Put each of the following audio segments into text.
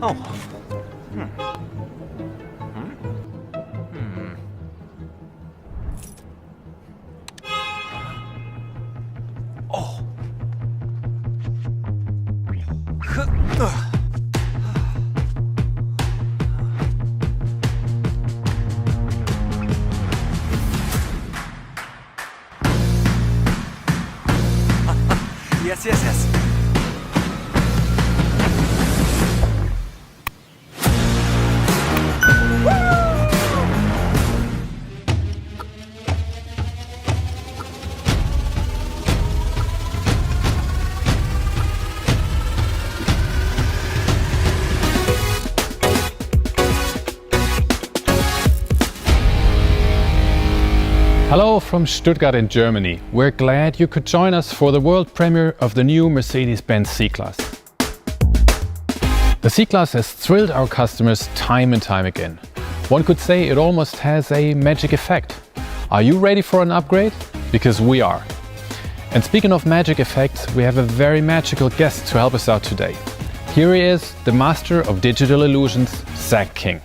Oh. Oh. Yes, yes, yes. Hello from Stuttgart in Germany. We're glad you could join us for the world premiere of the new Mercedes-Benz C-Class. The C-Class has thrilled our customers time and time again. One could say it almost has a magic effect. Are you ready for an upgrade? Because we are. And speaking of magic effects, we have a very magical guest to help us out today. Here he is, the master of digital illusions, Zach King.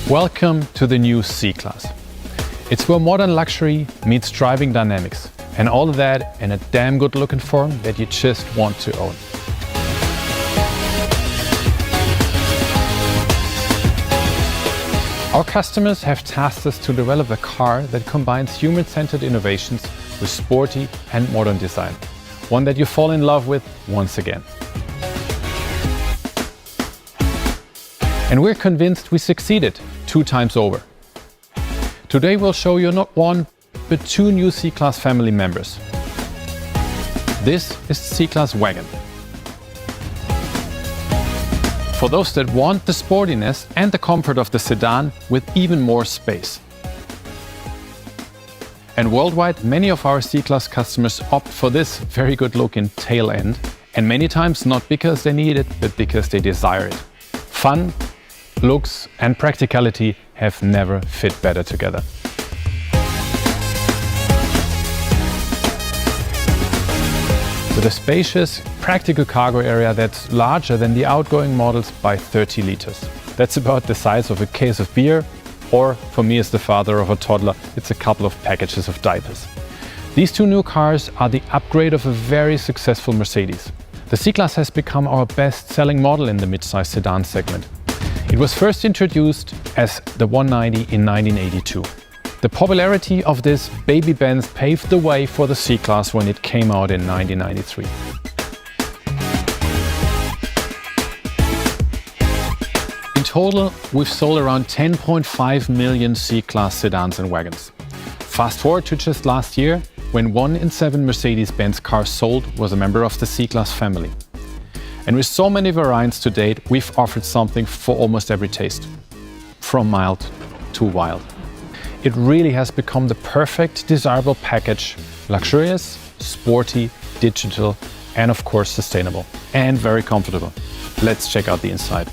Welcome to the new C-Class. It's where modern luxury meets driving dynamics, and all of that in a damn good looking form that you just want to own. Our customers have tasked us to develop a car that combines human-centered innovations with sporty and modern design. One that you fall in love with once again. And we're convinced we succeeded 2 times over. Today we'll show you not one, but 2 new C-Class family members. This is the C-Class Wagon. For those that want the sportiness and the comfort of the sedan with even more space. And worldwide, many of our C-Class customers opt for this very good looking tail end, and many times not because they need it, but because they desire it. Fun, looks and practicality have never fit better together. With a spacious, practical cargo area that's larger than the outgoing models by 30 liters. That's about the size of a case of beer, or for me as the father of a toddler, it's a couple of packages of diapers. These 2 new cars are the upgrade of a very successful Mercedes. The C-Class has become our best-selling model in the mid-size sedan segment. It was first introduced as the 190 in 1982. The popularity of this baby Benz paved the way for the C-Class when it came out in 1993. In total, we've sold around 10.5 million C-Class sedans and wagons. Fast forward to just last year, when 1 in 7 Mercedes-Benz cars sold was a member of the C-Class family. And with so many variants to date, we've offered something for almost every taste, from mild to wild. It really has become the perfect, desirable package, luxurious, sporty, digital, and of course sustainable, and very comfortable. Let's check out the inside.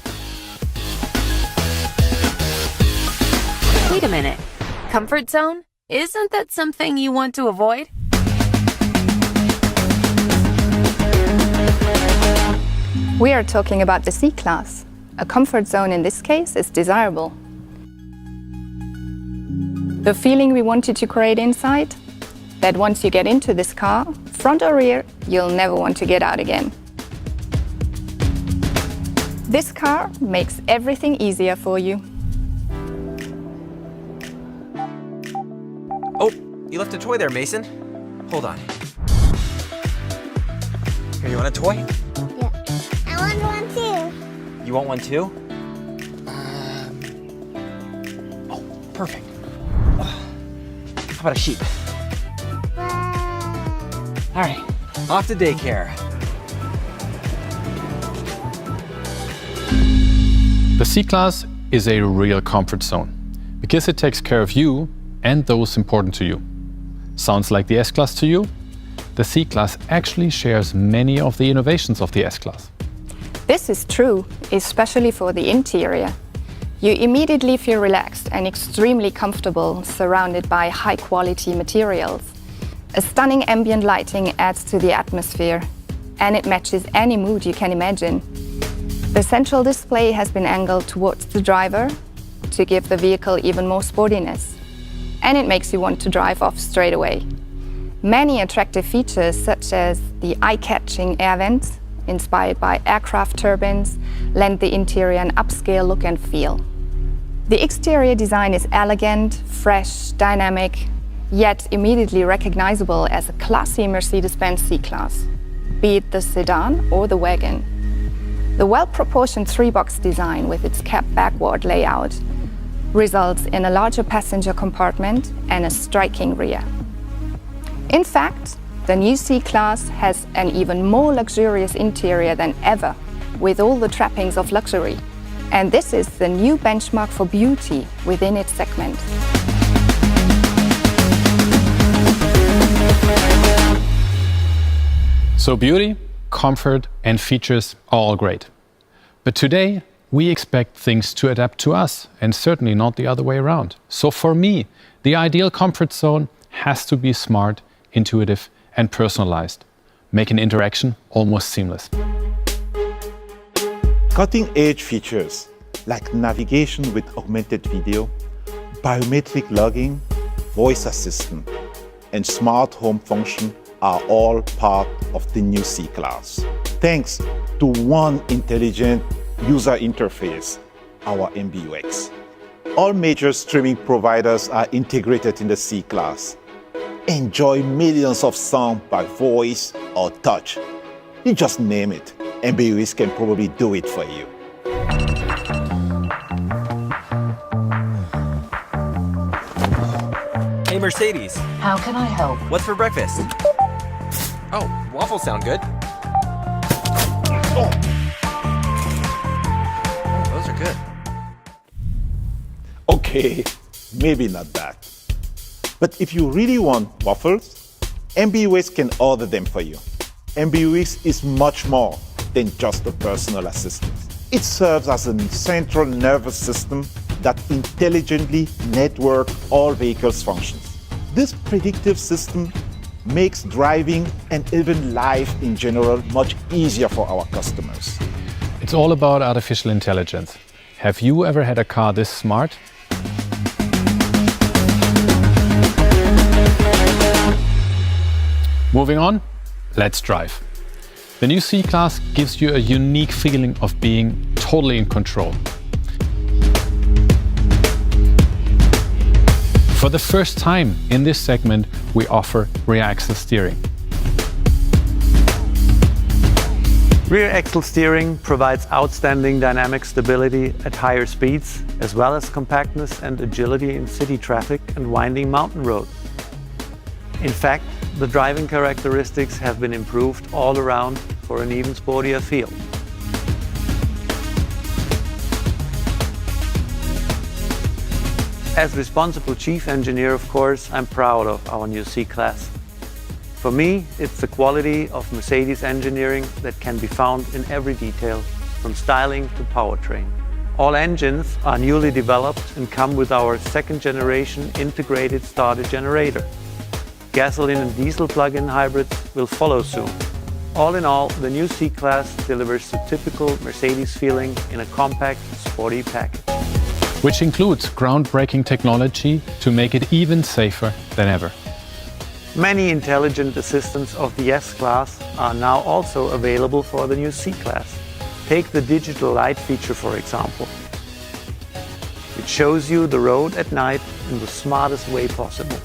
Wait a minute, comfort zone? Isn't that something you want to avoid? We are talking about the C-Class. A comfort zone in this case is desirable. The feeling we wanted to create inside, that once you get into this car, front or rear, you'll never want to get out again. This car makes everything easier for you. Oh, you left a toy there, Mason. Hold on. Here, you want a toy? Yeah. I want one too. You want one too? Oh, perfect. How about a sheep? All right, off to daycare. The C-Class is a real comfort zone because it takes care of you and those important to you. Sounds like the S-Class to you? The C-Class actually shares many of the innovations of the S-Class. This is true, especially for the interior. You immediately feel relaxed and extremely comfortable, surrounded by high-quality materials. A stunning ambient lighting adds to the atmosphere, and it matches any mood you can imagine. The central display has been angled towards the driver to give the vehicle even more sportiness, and it makes you want to drive off straight away. Many attractive features, such as the eye-catching air vents, inspired by aircraft turbines, lend the interior an upscale look and feel. The exterior design is elegant, fresh, dynamic, yet immediately recognizable as a classy Mercedes-Benz C-Class, be it the sedan or the wagon. The well-proportioned three-box design with its cab backward layout results in a larger passenger compartment and a striking rear. In fact, the new C-Class has an even more luxurious interior than ever, with all the trappings of luxury. And this is the new benchmark for beauty within its segment. So beauty, comfort, and features are all great. But today, we expect things to adapt to us, and certainly not the other way around. So for me, the ideal comfort zone has to be smart, intuitive, and personalized. Make an interaction almost seamless. Cutting-edge features like navigation with augmented video, biometric logging, voice assistant, and smart home function are all part of the new C-Class. Thanks to one intelligent user interface, our MBUX. All major streaming providers are integrated in the C-Class. Enjoy millions of sound by voice or touch. You just name it. MBUX can probably do it for you. Hey, Mercedes. How can I help? What's for breakfast? Oh, waffles sound good. Oh, those are good. Okay, maybe not that. But if you really want waffles, MBUX can order them for you. MBUX is much more than just a personal assistant. It serves as a central nervous system that intelligently networks all vehicles' functions. This predictive system makes driving and even life in general much easier for our customers. It's all about artificial intelligence. Have you ever had a car this smart? Moving on, let's drive. The new C-Class gives you a unique feeling of being totally in control. For the first time in this segment, we offer rear axle steering. Rear axle steering provides outstanding dynamic stability at higher speeds, as well as compactness and agility in city traffic and winding mountain roads. In fact, the driving characteristics have been improved all around for an even sportier feel. As responsible chief engineer, of course, I'm proud of our new C-Class. For me, it's the quality of Mercedes engineering that can be found in every detail, from styling to powertrain. All engines are newly developed and come with our second-generation integrated starter generator. Gasoline and diesel plug-in hybrids will follow soon. All in all, the new C-Class delivers the typical Mercedes feeling in a compact, sporty package. Which includes groundbreaking technology to make it even safer than ever. Many intelligent assistants of the S-Class are now also available for the new C-Class. Take the digital light feature, for example. It shows you the road at night in the smartest way possible.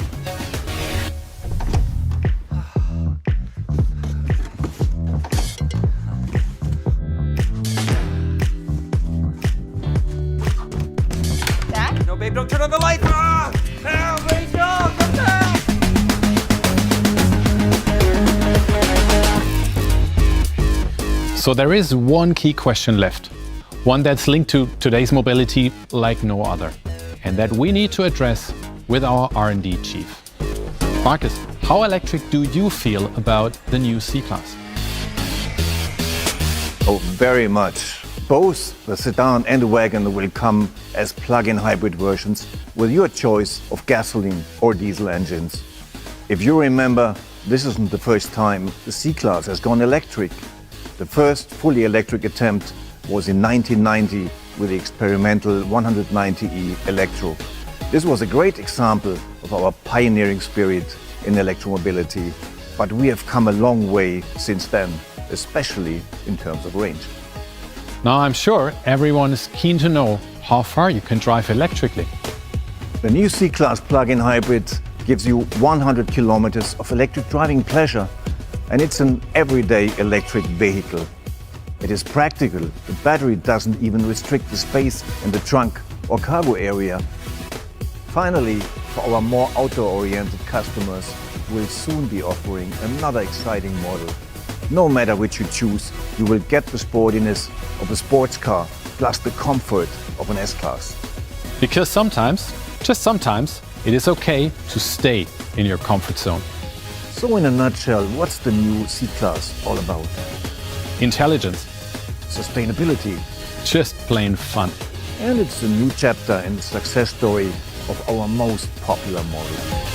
No, babe, don't turn on the light! Ah! Ah, Rachel, come back! So there is one key question left, one that's linked to today's mobility like no other, and that we need to address with our R&D chief. Marcus, how electric do you feel about the new C-Class? Oh, very much. Both the sedan and the wagon will come as plug-in hybrid versions with your choice of gasoline or diesel engines. If you remember, this isn't the first time the C-Class has gone electric. The first fully electric attempt was in 1990 with the experimental 190e Electro. This was a great example of our pioneering spirit in electromobility, but we have come a long way since then, especially in terms of range. Now I'm sure everyone is keen to know how far you can drive electrically. The new C-Class plug-in hybrid gives you 100 kilometers of electric driving pleasure, and it's an everyday electric vehicle. It is practical. The battery doesn't even restrict the space in the trunk or cargo area. Finally, for our more outdoor-oriented customers, we'll soon be offering another exciting model. No matter which you choose, you will get the sportiness of a sports car plus the comfort of an S-Class. Because sometimes, just sometimes, it is okay to stay in your comfort zone. So in a nutshell, what's the new C-Class all about? Intelligence, Sustainability. just plain fun. And it's a new chapter in the success story of our most popular model.